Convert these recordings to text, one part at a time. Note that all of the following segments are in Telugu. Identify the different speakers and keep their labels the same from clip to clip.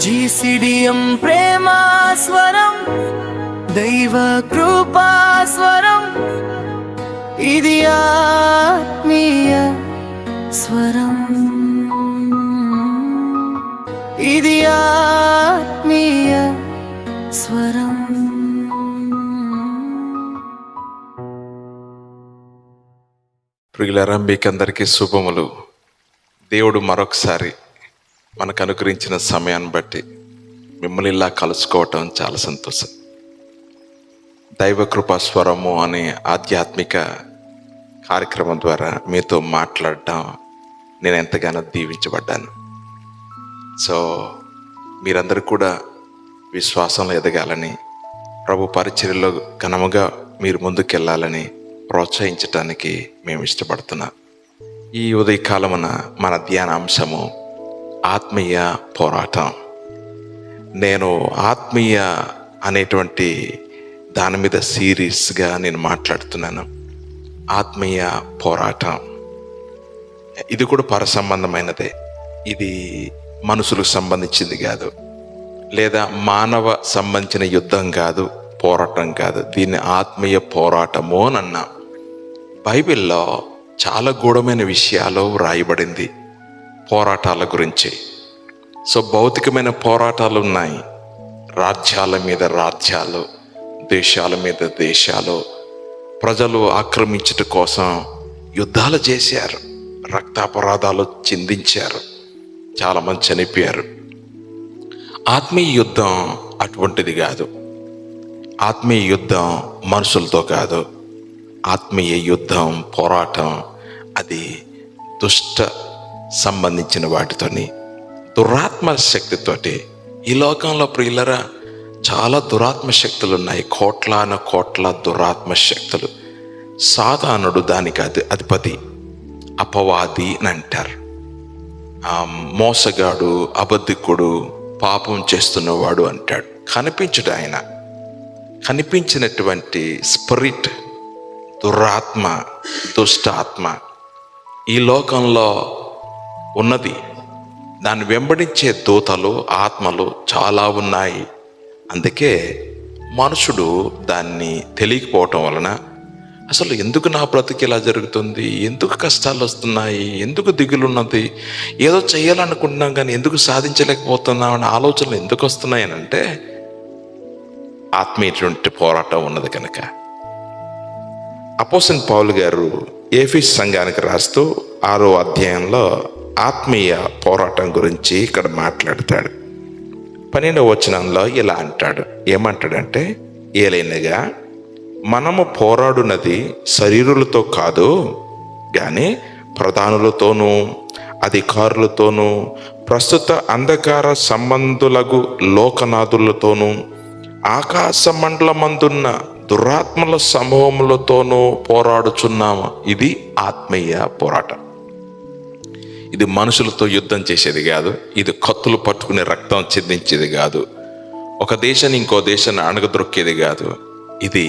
Speaker 1: జీసిడియం ప్రేమా స్వరం, దైవ కృపా స్వరం, ఇది ఆత్మీయ స్వరం, ఇది ఆత్మీయ స్వరం.
Speaker 2: ప్రియులారా, మీకందరికీ శుభములు. దేవుడు మరొకసారి మనకు అనుగ్రహించిన సమయాన్ని బట్టి మిమ్మల్ని ఇలా కలుసుకోవటం చాలా సంతోషం. దైవ కృపా స్వరము అనే ఆధ్యాత్మిక కార్యక్రమం ద్వారా మీతో మాట్లాడటం నేను ఎంతగానో దీవించబడ్డాను. సో మీరందరూ కూడా విశ్వాసంలో ఎదగాలని, ప్రభు పరిచర్యలో ఘనముగా మీరు ముందుకెళ్ళాలని ప్రోత్సహించటానికి మేము ఇష్టపడుతున్నాం. ఈ ఉదయకాలమున మన ధ్యానాంశము ఆత్మీయ పోరాటం. నేను ఆత్మీయ అనేటువంటి దాని మీద సీరియస్గా నేను మాట్లాడుతున్నాను. ఆత్మీయ పోరాటం ఇది కూడా పర సంబంధమైనదే. ఇది మనుషులకు సంబంధించింది కాదు, లేదా మానవ సంబంధించిన యుద్ధం కాదు, పోరాటం కాదు. దీన్ని ఆత్మీయ పోరాటము అని అన్నాం. బైబిల్లో చాలా గూఢమైన విషయాలు వ్రాయబడింది పోరాటాల గురించి. సో భౌతికమైన పోరాటాలు ఉన్నాయి, రాజ్యాల మీద రాజ్యాలు, దేశాల మీద దేశాలు, ప్రజలు ఆక్రమించట కోసం యుద్ధాలు చేశారు, రక్తాపరాధాలు చిందించారు, చాలామంది చనిపోయారు. ఆత్మీయ యుద్ధం అటువంటిది కాదు. ఆత్మీయ యుద్ధం మనుషులతో కాదు. ఆత్మీయ యుద్ధం, పోరాటం అది దుష్ట సంబంధించిన వాటితోని, దురాత్మ శక్తితోటి. ఈ లోకంలో ప్రియులరా చాలా దురాత్మ శక్తులు ఉన్నాయి, కోట్ల దురాత్మ శక్తులు. సాతానుడు దానికి అధిపతి, అపవాది అని అంటారు. మోసగాడు, అబద్ధికుడు, పాపం చేస్తున్నవాడు అంటాడు. కనిపించడు ఆయన. కనిపించినటువంటి స్పిరిట్, దురాత్మ, దుష్ట ఆత్మ ఈ లోకంలో ఉన్నది. దాన్ని వెంబడించే దూతలు, ఆత్మలు చాలా ఉన్నాయి. అందుకే మనుషుడు దాన్ని తెలియకపోవటం వలన అసలు ఎందుకు నా బ్రతుకు ఇలా జరుగుతుంది, ఎందుకు కష్టాలు వస్తున్నాయి, ఎందుకు దిగులున్నది, ఏదో చేయాలనుకుంటున్నాం కానీ ఎందుకు సాధించలేకపోతున్నాం అనే ఆలోచనలు ఎందుకు వస్తున్నాయి అని అంటే ఆత్మీయటువంటి పోరాటం ఉన్నది కనుక. అపోస్తలుడైన పౌలు గారు ఎఫెసు సంఘానికి రాస్తూ 6వ అధ్యాయంలో ఆత్మీయ పోరాటం గురించి ఇక్కడ మాట్లాడతాడు. 12వ వచనంలో ఇలా అంటాడు. ఏమంటాడంటే, ఏలైనగా మనము పోరాడునది శరీరులతో కాదు గాని ప్రధానులతోనూ అధికారులతోనూ ప్రస్తుత అంధకార సంబంధులకు లోకనాథులతోనూ ఆకాశ మండలమందున్న దురాత్మల సమూహములతోనూ పోరాడుచున్నాము. ఇది ఆత్మీయ పోరాటం. ఇది మనుషులతో యుద్ధం చేసేది కాదు. ఇది కత్తులు పట్టుకుని రక్తం చిందించేది కాదు. ఒక దేశాన్ని ఇంకో దేశాన్ని అణగదొక్కేది కాదు. ఇది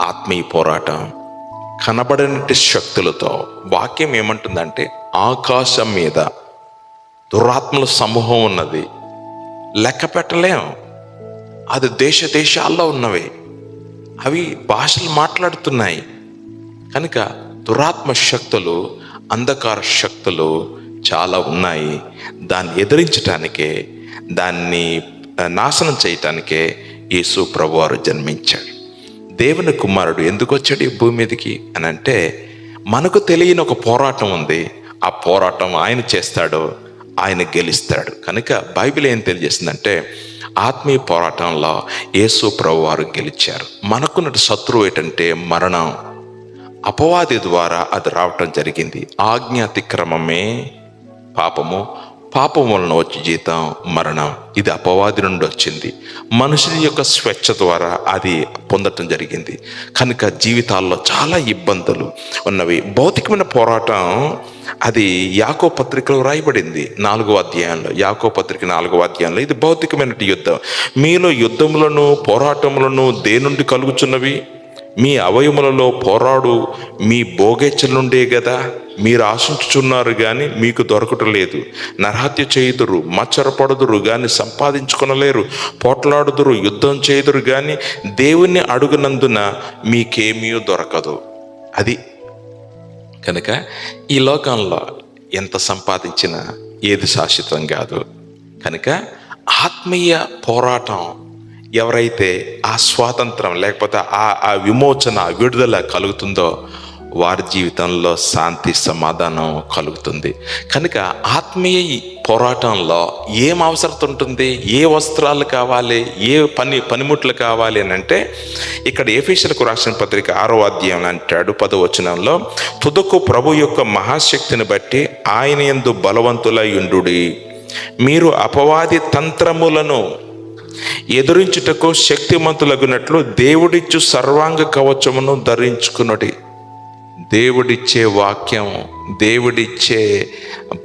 Speaker 2: ఆత్మీయ పోరాటం. కనబడనటి శక్తులతో. వాక్యం ఏమంటుందంటే, ఆకాశం మీద దురాత్మల సమూహం ఉన్నది, లెక్క పెట్టలేం. అది దేశాల్లో ఉన్నవి, అవి భాషలు మాట్లాడుతున్నాయి. కనుక దురాత్మ శక్తులు, అంధకార శక్తులు చాలా ఉన్నాయి. దాన్ని ఎదిరించటానికే, దాన్ని నాశనం చేయటానికే యేసు ప్రభువారు జన్మించాడు. దేవుని కుమారుడు ఎందుకు వచ్చాడు ఈ భూమి మీదకి అని అంటే, మనకు తెలియని ఒక పోరాటం ఉంది. ఆ పోరాటం ఆయన చేస్తాడు, ఆయన గెలుస్తాడు. కనుక బైబిల్ ఏం తెలియజేస్తుందంటే, ఆత్మీయ పోరాటంలో యేసు ప్రభువారు గెలిచారు. మనకున్న శత్రువు ఏంటంటే మరణం. అపవాది ద్వారా అది రావటం జరిగింది. ఆజ్ఞాతిక్రమమే పాపము, పాపం వలన వచ్చే జీతం మరణం. ఇది అపవాది నుండి వచ్చింది. మనుషుల యొక్క స్వేచ్ఛ ద్వారా అది పొందటం జరిగింది. కనుక జీవితాల్లో చాలా ఇబ్బందులు ఉన్నవి. భౌతికమైన పోరాటం అది యాకోబు పత్రికలో రాయబడింది 4వ అధ్యాయంలో. యాకోబు పత్రిక 4వ అధ్యాయంలో ఇది భౌతికమైన యుద్ధం. మీలో యుద్ధములను పోరాటములను దేని నుండి కలుగుచున్నవి? మీ అవయములలో పోరాడు మీ భోగెచ్చల నుండే కదా మీరు ఆశించుచున్నారు కానీ మీకు దొరకటం లేదు. నరహత్య చేయుదురు, మచ్చరపడుదురు కానీ సంపాదించుకొనలేరు, పోట్లాడుదురు, యుద్ధం చేయుదురు కానీ దేవుణ్ణి అడుగునందున మీకేమీ దొరకదు. అది కనుక ఈ లోకంలో ఎంత సంపాదించినా ఏది శాశ్వతం కాదు. కనుక ఆత్మీయ పోరాటం ఎవరైతే ఆ స్వాతంత్రం లేకపోతే ఆ విమోచన విడుదల కలుగుతుందో వారి జీవితంలో శాంతి సమాధానం కలుగుతుంది. కనుక ఆత్మీయ పోరాటంలో ఏం అవసరం ఉంటుంది, ఏ వస్త్రాలు కావాలి, ఏ పనిముట్లు కావాలి అని అంటే ఇక్కడ ఎఫెసీయులకు రాసిన పత్రిక 6వ అధ్యాయం అంటాడు 10వ వచనంలో, తుదకు ప్రభు యొక్క మహాశక్తిని బట్టి ఆయన యందు బలవంతులై ఉండుడి, మీరు అపవాది తంత్రములను ఎదురించుటకు శక్తిమంతులగునట్లు దేవుడిచ్చు సర్వాంగ కవచమును ధరించుకున్నది. దేవుడిచ్చే వాక్యం, దేవుడిచ్చే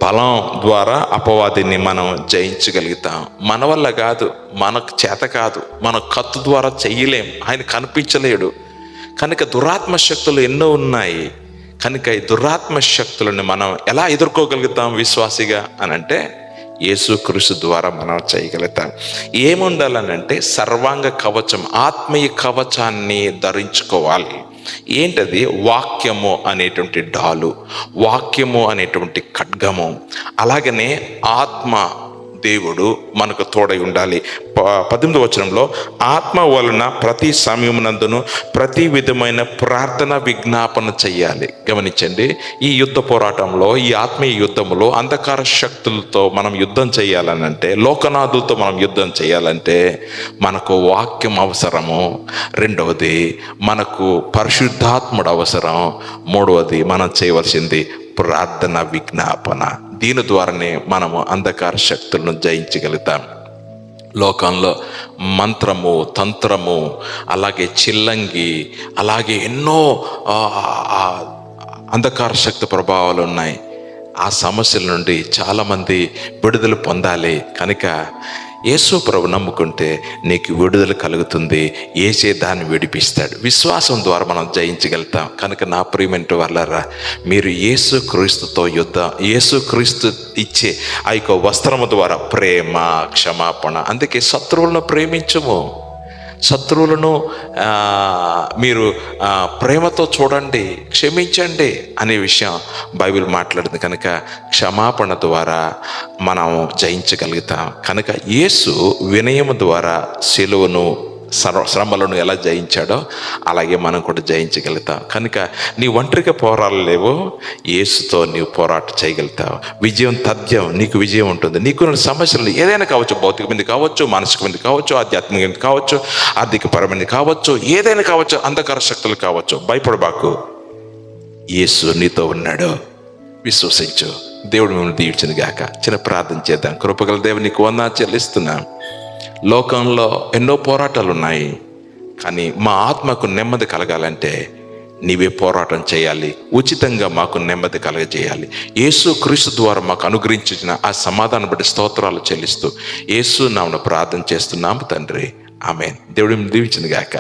Speaker 2: బలం ద్వారా అపవాదిని మనం జయించగలుగుతాం. మన వల్ల కాదు, మనకు చేత కాదు, మన కత్తు ద్వారా చెయ్యలేం, ఆయన కనిపించలేడు. కనుక దురాత్మ శక్తులు ఎన్నో ఉన్నాయి. కనుక ఈ దురాత్మ శక్తులను మనం ఎలా ఎదుర్కోగలుగుతాం విశ్వాసిగా అని అంటే యేసుక్రీస్తు ద్వారా మనం చేయగలుగుతాం. ఏముండాలనంటే సర్వాంగ కవచం, ఆత్మీయ కవచాన్ని ధరించుకోవాలి. ఏంటది? వాక్యము అనేటువంటి డాలు, వాక్యము అనేటువంటి ఖడ్గము, అలాగనే ఆత్మ దేవుడు మనకు తోడై ఉండాలి. 18వ వచనంలో, ఆత్మ వలన ప్రతి సమయమునందును ప్రతి విధమైన ప్రార్థన విజ్ఞాపన చెయ్యాలి. గమనించండి, ఈ యుద్ధ పోరాటంలో, ఈ ఆత్మీయ యుద్ధంలో అంధకార శక్తులతో మనం యుద్ధం చేయాలనంటే, లోకనాథులతో మనం యుద్ధం చేయాలంటే మనకు వాక్యం అవసరము. రెండవది మనకు పరిశుద్ధాత్ముడు అవసరం. మూడవది మనం చేయవలసింది ప్రార్థన విజ్ఞాపన. దీని ద్వారానే మనము అంధకార శక్తులను జయించగలుగుతాం. లోకంలో మంత్రము, తంత్రము, అలాగే చిల్లంగి, అలాగే ఎన్నో అంధకార శక్తి ప్రభావాలు ఉన్నాయి. ఆ సమస్యల నుండి చాలామంది విడుదల పొందాలి. కనుక యేసు ప్రభు నమ్ముకుంటే నీకు విడుదల కలుగుతుంది. యేసే దాన్ని విడిపిస్తాడు. విశ్వాసం ద్వారా మనం జయించగలుగుతాం. కనుక నా ప్రియమైన వాళ్ళారా, మీరు యేసుక్రీస్తుతో యుద్ధం, యేసుక్రీస్తు ఇచ్చే ఆ యొక్క వస్త్రము ద్వారా ప్రేమ, క్షమాపణ. అందుకే శత్రువులను ప్రేమించుము, శత్రువులను మీరు ప్రేమతో చూడండి, క్షమించండి అనే విషయం బైబిల్ మాట్లాడింది. కనుక క్షమాపణ ద్వారా మనం జయించగలుగుతాం. కనుక యేసు వినయము ద్వారా సిలువను, శ్రమలను ఎలా జయించాడో అలాగే మనం కూడా జయించగలుగుతాం. కనుక నీ ఒంటరిగా పోరాడలేవు, యేసుతో నీవు పోరాటం చేయగలుగుతావు. విజయం తథ్యం, నీకు విజయం ఉంటుంది. నీకున్న సమస్యలు ఏదైనా కావచ్చు, భౌతికమైనది కావచ్చు, మానసికమైనది కావచ్చు, ఆధ్యాత్మికమైనది కావచ్చు, ఆర్థికపరమైనది కావచ్చు, ఏదైనా కావచ్చు, అంధకార శక్తులు కావచ్చు. భయపడబాకు, యేసు నీతో ఉన్నాడు, విశ్వసించు. దేవుడు మిమ్మల్ని దీవించును గాక. చిన్న ప్రార్థన చేద్దాం. కృపగల దేవుని నీకు వందనాలు చెల్లిస్తున్నాం. లోకంలో ఎన్నో పోరాటాలు ఉన్నాయి, కానీ మా ఆత్మకు నెమ్మది కలగాలంటే నీవే పోరాటం చేయాలి. ఉచితంగా మాకు నెమ్మది కలగజేయాలి. యేసు క్రీస్తు ద్వారా మాకు అనుగ్రహించిన ఆ సమాధానం బట్టి స్తోత్రాలు చెల్లిస్తూ యేసు నామమున ప్రార్థన చేస్తున్నాము తండ్రి, ఆమేన్. దేవుడు దీవించును గాక.